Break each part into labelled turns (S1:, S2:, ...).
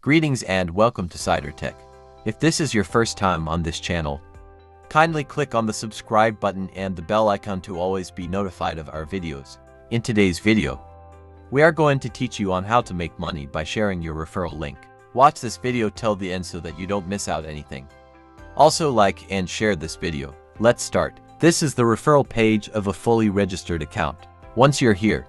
S1: Greetings and welcome to Cider Tech. If this is your first time on this channel, kindly click on the subscribe button and the bell icon to always be notified of our videos. In today's video, we are going to teach you on how to make money by sharing your referral link. Watch this video till the end so that you don't miss out anything. Also like and share this video. Let's start. This is the referral page of a fully registered account. Once you're here,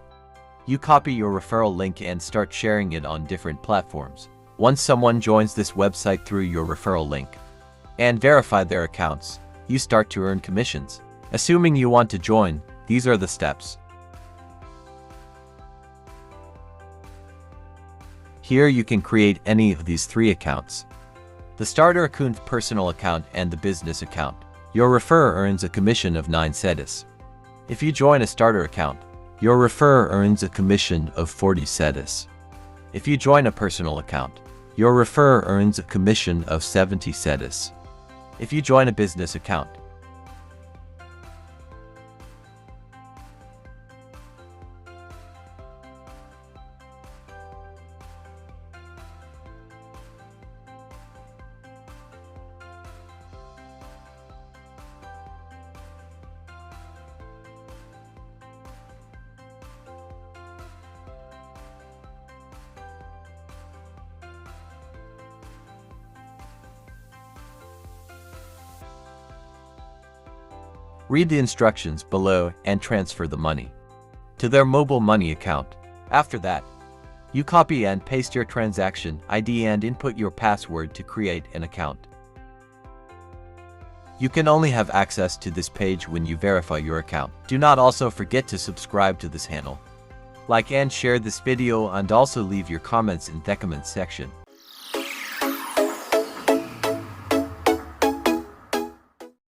S1: you copy your referral link and start sharing it on different platforms. Once someone joins this website through your referral link and verify their accounts, you start to earn commissions. Assuming you want to join, these are the steps. Here you can create any of these three accounts: the starter account, personal account, and the business account. Your referrer earns a commission of 9 cedis. If you join a starter account, your referrer earns a commission of 40 cedis. If you join a personal account, your referrer earns a commission of 70 cedis. If you join a business account, read the instructions below and transfer the money to their mobile money account. After that, you copy and paste your transaction ID and input your password to create an account. You can only have access to this page when you verify your account. Do not also forget to subscribe to this channel, like and share this video, and also leave your comments in the comment section.